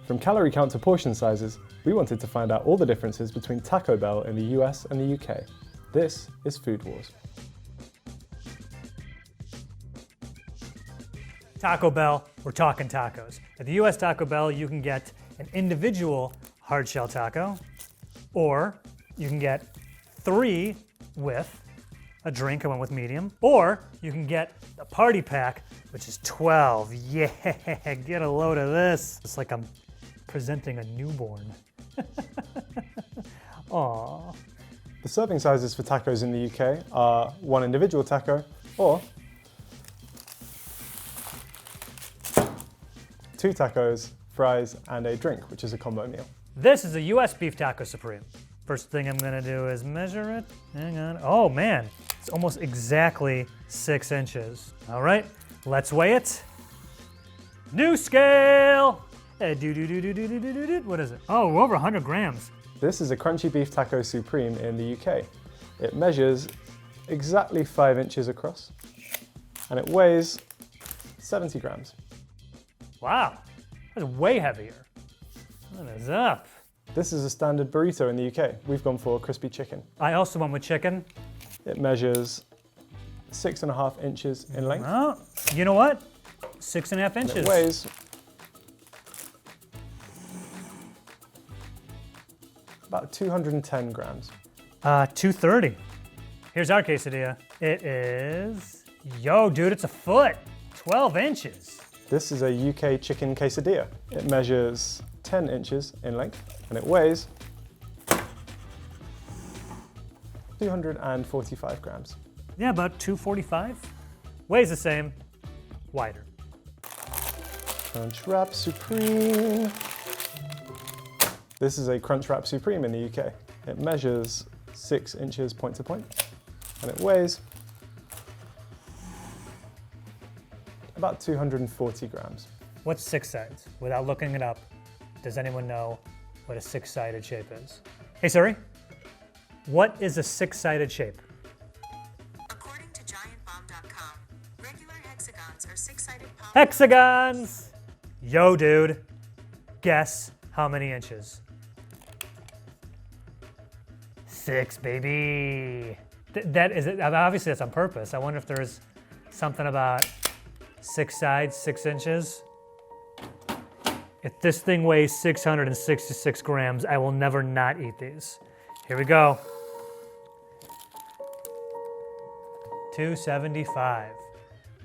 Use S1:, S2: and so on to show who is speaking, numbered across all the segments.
S1: From calorie count to portion sizes, we wanted to find out all the differences between Taco Bell in the US and the UK. This is Food Wars.
S2: Taco Bell, we're talking tacos. At the US Taco Bell, you can get an individual hard shell taco, or you can get 3 with a drink. I went with medium. Or you can get the party pack, which is 12. Yeah, get a load of this. It's like I'm presenting a newborn. Aww.
S1: The serving sizes for tacos in the UK are 1 individual taco or 2 tacos, fries, and a drink, which is a combo meal.
S2: This is a US Beef Taco Supreme. First thing I'm gonna do is measure it. Hang on. Oh man, it's almost exactly 6 inches. All right, let's weigh it. New scale. What is it? Oh, we're over 100 grams.
S1: This is a Crunchy Beef Taco Supreme in the UK. It measures exactly 5 inches across, and it weighs 70 grams.
S2: Wow, that's way heavier. What is up?
S1: This is a standard burrito in the UK. We've gone for crispy chicken.
S2: I also went with chicken.
S1: It measures 6.5 inches in length.
S2: Oh, you know what? 6.5 inches.
S1: And it weighs about 210 grams.
S2: 230. Here's our quesadilla. It is, yo dude, it's a foot, 12 inches.
S1: This is a UK chicken quesadilla. It measures 10 inches in length and it weighs 245 grams.
S2: Yeah, about 245. Weighs the same, wider.
S1: Crunch Wrap Supreme. This is a Crunch Wrap Supreme in the UK. It measures 6 inches point to point and it weighs about 240 grams.
S2: What's 6 sides? Without looking it up, does anyone know what a 6-sided shape is? Hey Siri, what is a 6-sided shape?
S3: According to giantbomb.com, regular hexagons are 6-sided palm.
S2: Hexagons! Yo dude, guess how many inches? 6, baby. That is it. Obviously that's on purpose. I wonder if there's something about 6 sides, 6 inches. If this thing weighs 666 grams, I will never not eat these. Here we go. 275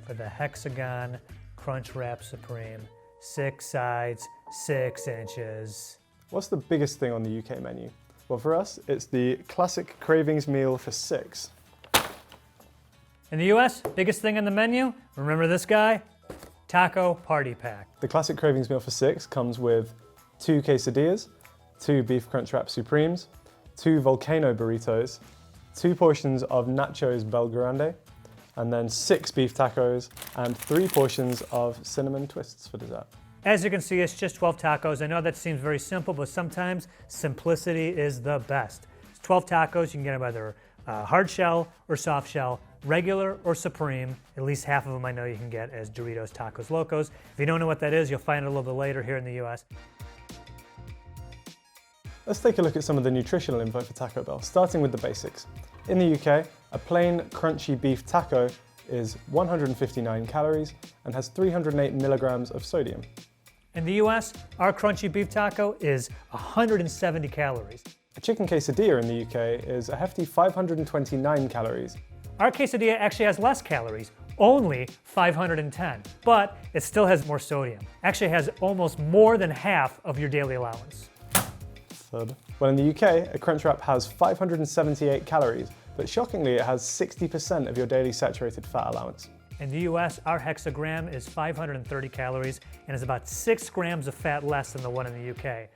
S2: for the Hexagon Crunch Wrap Supreme. 6 sides, 6 inches.
S1: What's the biggest thing on the UK menu? Well, for us, it's the classic cravings meal for 6.
S2: In the US, biggest thing on the menu, remember this guy? Taco Party Pack.
S1: The classic cravings meal for 6 comes with 2 quesadillas, 2 beef crunch wrap supremes, 2 volcano burritos, 2 portions of nachos Bel Grande, and then 6 beef tacos and 3 portions of cinnamon twists for dessert.
S2: As you can see, it's just 12 tacos. I know that seems very simple, but sometimes simplicity is the best. It's 12 tacos. You can get them either hard shell or soft shell, regular or supreme. At least half of them I know you can get as Doritos Tacos Locos. If you don't know what that is, you'll find it a little bit later here in the US.
S1: Let's take a look at some of the nutritional info for Taco Bell, starting with the basics. In the UK, a plain crunchy beef taco is 159 calories and has 308 milligrams of sodium.
S2: In the US, our crunchy beef taco is 170 calories.
S1: A chicken quesadilla in the UK is a hefty 529 calories.
S2: Our quesadilla actually has less calories, only 510, but it still has more sodium. Actually has almost more than half of your daily allowance.
S1: Thud. Well, in the UK, a crunch wrap has 578 calories, but shockingly it has 60% of your daily saturated fat allowance.
S2: In the US, our hexagram is 530 calories and is about 6 grams of fat less than the one in the UK.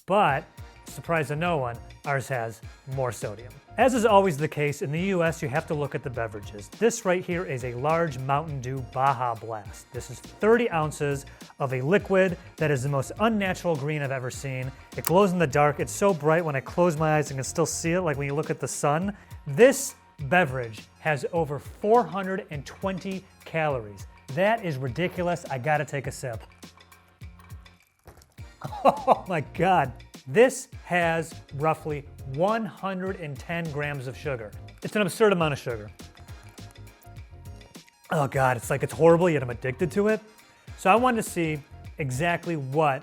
S2: But, surprise to no one, ours has more sodium. As is always the case, in the US, you have to look at the beverages. This right here is a large Mountain Dew Baja Blast. This is 30 ounces of a liquid that is the most unnatural green I've ever seen. It glows in the dark. It's so bright when I close my eyes, I can still see it, like when you look at the sun. This beverage has over 420 calories. That is ridiculous. I gotta take a sip. Oh my God. This has roughly 110 grams of sugar. It's an absurd amount of sugar. Oh God, it's horrible, yet I'm addicted to it. So I wanted to see exactly what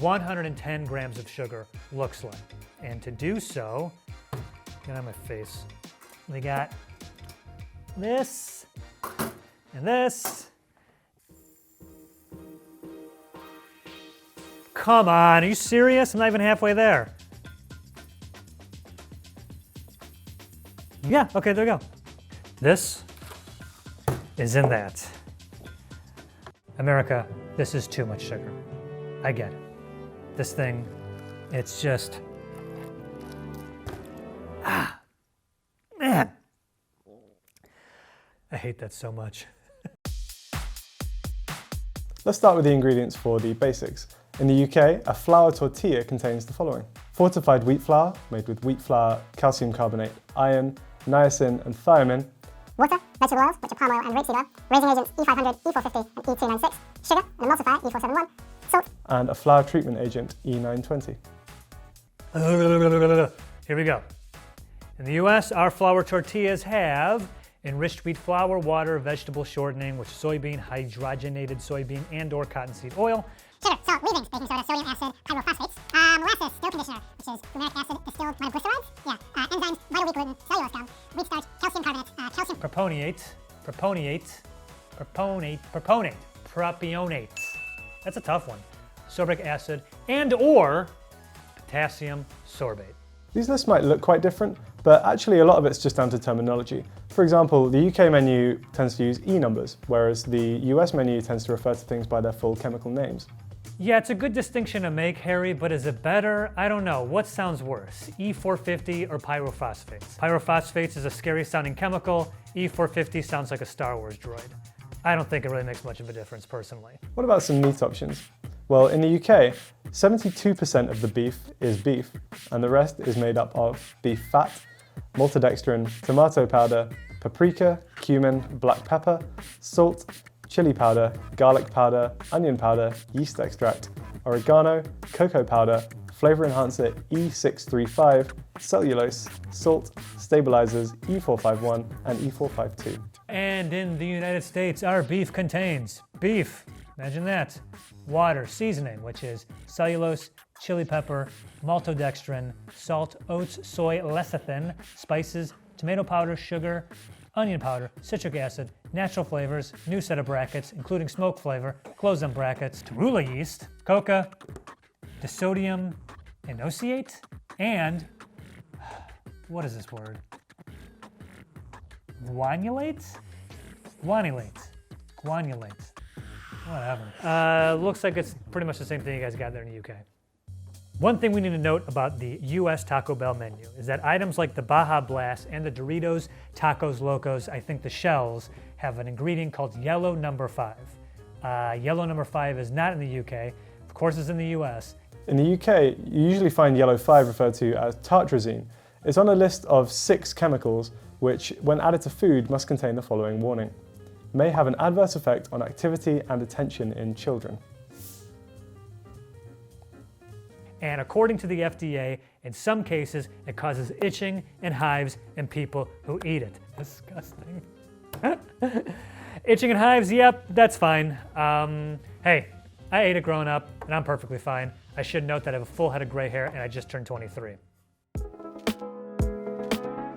S2: 110 grams of sugar looks like. And to do so, get on my face. We got this and this. Come on, are you serious? I'm not even halfway there. Yeah, okay, there we go. This is in that. America, this is too much sugar. I get it. This thing, it's just, man. I hate that so much.
S1: Let's start with the ingredients for the basics. In the UK, a flour tortilla contains the following: fortified wheat flour, made with wheat flour, calcium carbonate, iron, niacin, and thiamine.
S4: Water, vegetable oils, which are palm oil and rapeseed oil, raising agents E500, E450, and E296, sugar, an emulsifier, E471, salt,
S1: and a flour treatment agent, E920.
S2: Here we go. In the US, our flour tortillas have enriched wheat flour, water, vegetable shortening, which is soybean, hydrogenated soybean, and/or cottonseed oil.
S4: sugar, salt, leavings, baking soda, sodium acid, pyrophosphates, molasses, dough conditioner, which is glutamic acid, distilled monoglycerides, enzymes, vital wheat gluten, cellulose gum, wheat starch, calcium carbonate, calcium
S2: propionate. That's a tough one. Sorbic acid and/or potassium sorbate.
S1: These lists might look quite different, but actually a lot of it's just down to terminology. For example, the UK menu tends to use E numbers, whereas the US menu tends to refer to things by their full chemical names.
S2: Yeah, it's a good distinction to make, Harry, but is it better? I don't know. What sounds worse, E450 or pyrophosphates? Pyrophosphates is a scary sounding chemical. E450 sounds like a Star Wars droid. I don't think it really makes much of a difference personally.
S1: What about some meat options? Well, in the UK, 72% of the beef is beef, and the rest is made up of beef fat, maltodextrin, tomato powder, paprika, cumin, black pepper, salt, chili powder, garlic powder, onion powder, yeast extract, oregano, cocoa powder, flavor enhancer E635, cellulose, salt, stabilizers E451 and E452.
S2: And in the United States, our beef contains beef, imagine that, water, seasoning, which is cellulose, chili pepper, maltodextrin, salt, oats, soy, lecithin, spices, tomato powder, sugar, onion powder, citric acid, natural flavors, new set of brackets, including smoke flavor, close them brackets, Tarula yeast, coca, disodium inosite, and, what is this word? Guanylate? Guanylate. Whatever. Looks like it's pretty much the same thing you guys got there in the UK. One thing we need to note about the US Taco Bell menu is that items like the Baja Blast and the Doritos, Tacos Locos, I think the shells, have an ingredient called yellow number 5. Yellow number 5 is not in the UK, of course it's in the US.
S1: In the UK, you usually find yellow 5 referred to as tartrazine. It's on a list of 6 chemicals which, when added to food, must contain the following warning: may have an adverse effect on activity and attention in children.
S2: And according to the FDA, in some cases, it causes itching and hives in people who eat it. Disgusting. Itching and hives, yep, that's fine. Hey, I ate it growing up, and I'm perfectly fine. I should note that I have a full head of gray hair, and I just turned 23.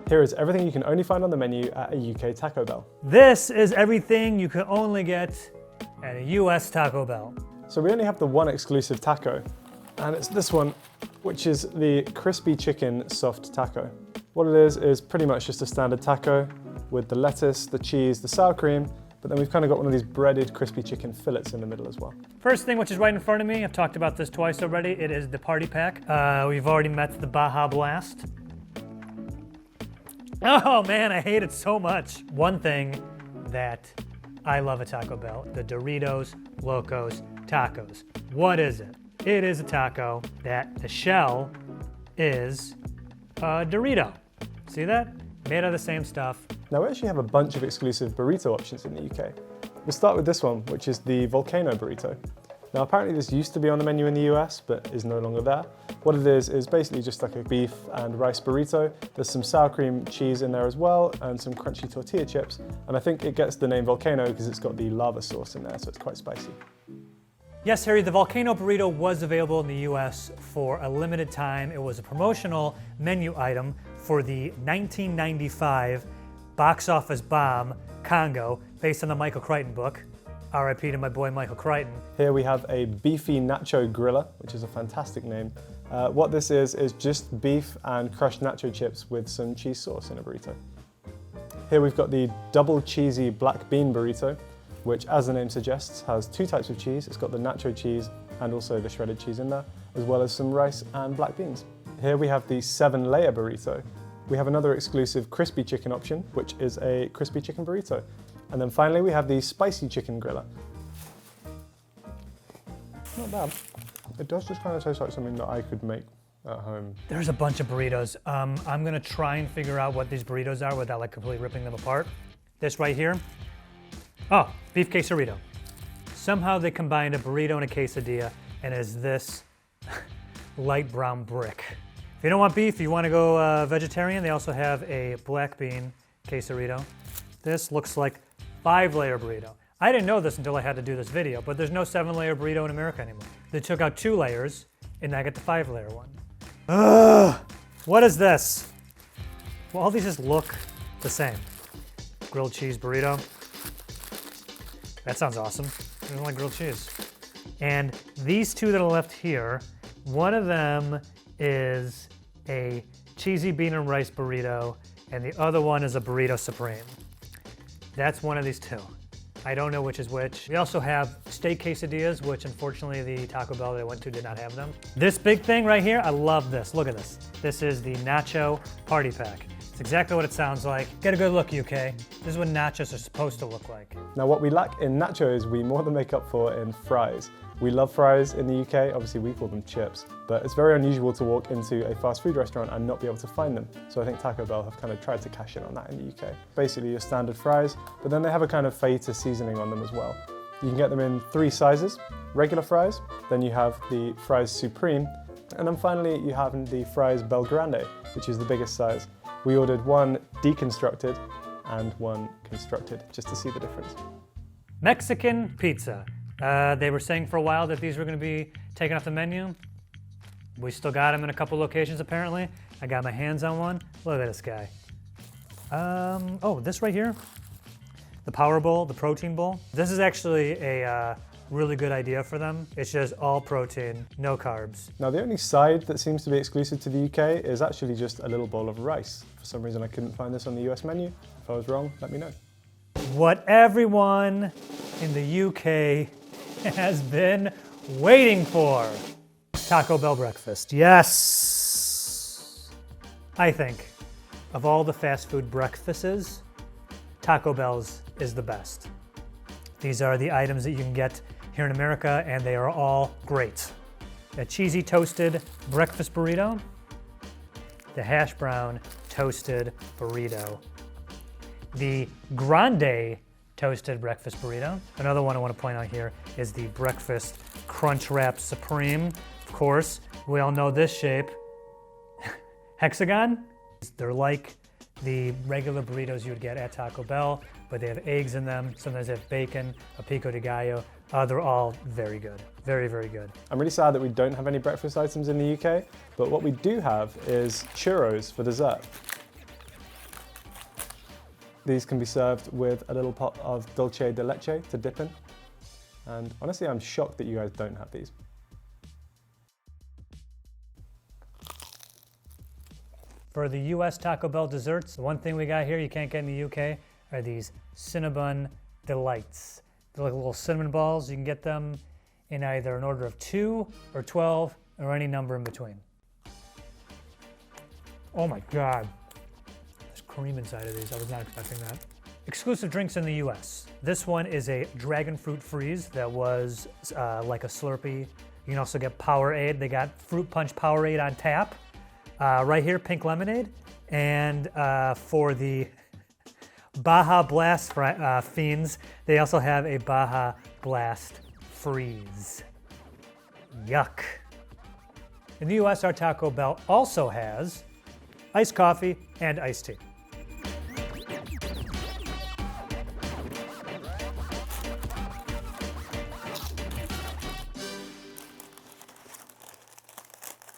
S1: Here is everything you can only find on the menu at a UK Taco Bell.
S2: This is everything you can only get at a US Taco Bell.
S1: So we only have the one exclusive taco, and it's this one, which is the crispy chicken soft taco. What it is pretty much just a standard taco with the lettuce, the cheese, the sour cream, but then we've kind of got one of these breaded crispy chicken fillets in the middle as well.
S2: First thing, which is right in front of me, I've talked about this twice already, it is the party pack. We've already met the Baja Blast. Oh man, I hate it so much. One thing that I love at Taco Bell, the Doritos Locos Tacos. What is it? It is a taco that the shell is a Dorito. See that? Made out of the same stuff.
S1: Now we actually have a bunch of exclusive burrito options in the UK. We'll start with this one, which is the Volcano Burrito. Now apparently this used to be on the menu in the US, but is no longer there. What it is basically just like a beef and rice burrito. There's some sour cream cheese in there as well, and some crunchy tortilla chips. And I think it gets the name Volcano because it's got the lava sauce in there, so it's quite spicy.
S2: Yes, Harry, the Volcano Burrito was available in the US for a limited time. It was a promotional menu item for the 1995 box office bomb, Congo, based on the Michael Crichton book. R.I.P. to my boy Michael Crichton.
S1: Here we have a beefy nacho griller, which is a fantastic name. What this is just beef and crushed nacho chips with some cheese sauce in a burrito. Here we've got the double cheesy black bean burrito, which, as the name suggests, has two types of cheese. It's got the nacho cheese and also the shredded cheese in there, as well as some rice and black beans. Here we have the 7-layer burrito. We have another exclusive crispy chicken option, which is a crispy chicken burrito. And then finally we have the spicy chicken griller. Not bad. It does just kind of taste like something that I could make at home.
S2: There's a bunch of burritos. I'm gonna try and figure out what these burritos are without like completely ripping them apart. This right here, oh, beef quesarito. Somehow they combined a burrito and a quesadilla and is this light brown brick. If you don't want beef, you wanna go vegetarian, they also have a black bean quesarito. This looks like 5-layer burrito. I didn't know this until I had to do this video, but there's no 7-layer burrito in America anymore. They took out 2 layers, and I get the 5-layer one. Ugh! What is this? Well, all these just look the same. Grilled cheese burrito. That sounds awesome. I don't like grilled cheese. And these two that are left here, one of them is a cheesy bean and rice burrito, and the other one is a burrito supreme. That's one of these two. I don't know which is which. We also have steak quesadillas, which unfortunately the Taco Bell that I went to did not have them. This big thing right here, I love this. Look at this. This is the Nacho Party Pack. It's exactly what it sounds like. Get a good look, UK. This is what nachos are supposed to look like.
S1: Now what we lack in nachos, we more than make up for in fries. We love fries in the UK, obviously we call them chips, but it's very unusual to walk into a fast food restaurant and not be able to find them. So I think Taco Bell have kind of tried to cash in on that in the UK. Basically your standard fries, but then they have a kind of feta seasoning on them as well. You can get them in 3 sizes, regular fries, then you have the fries supreme, and then finally you have the fries Bel Grande, which is the biggest size. We ordered one deconstructed and one constructed, just to see the difference.
S2: Mexican pizza. They were saying for a while that these were going to be taken off the menu. We still got them in a couple locations apparently. I got my hands on one. Look at this guy. Oh, this right here, the Power Bowl, the protein bowl. This is actually a really good idea for them. It's just all protein, no carbs.
S1: Now the only side that seems to be exclusive to the UK is actually just a little bowl of rice. For some reason I couldn't find this on the US menu. If I was wrong, let me know.
S2: What everyone in the UK has been waiting for. Taco Bell breakfast. Yes! I think of all the fast food breakfasts, Taco Bell's is the best. These are the items that you can get here in America, and they are all great. A cheesy toasted breakfast burrito, the hash brown toasted burrito, the grande toasted breakfast burrito. Another one I want to point out here is the breakfast crunch wrap supreme. Of course, we all know this shape. Hexagon. They're like the regular burritos you would get at Taco Bell, but they have eggs in them. Sometimes they have bacon, a pico de gallo. They're all very good. Very, very good.
S1: I'm really sad that we don't have any breakfast items in the UK, but what we do have is churros for dessert. These can be served with a little pot of dulce de leche to dip in. And honestly, I'm shocked that you guys don't have these.
S2: For the US Taco Bell desserts, the one thing we got here you can't get in the UK are these Cinnabon Delights. They're like little cinnamon balls. You can get them in either an order of 2 or 12 or any number in between. Oh my God. There's cream inside of these. I was not expecting that. Exclusive drinks in the US. This one is a dragon fruit freeze that was like a Slurpee. You can also get Powerade. They got Fruit Punch Powerade on tap. Right here, pink lemonade. And for the Baja Blast fiends, they also have a Baja Blast Freeze. Yuck. In the US, our Taco Bell also has iced coffee and iced tea.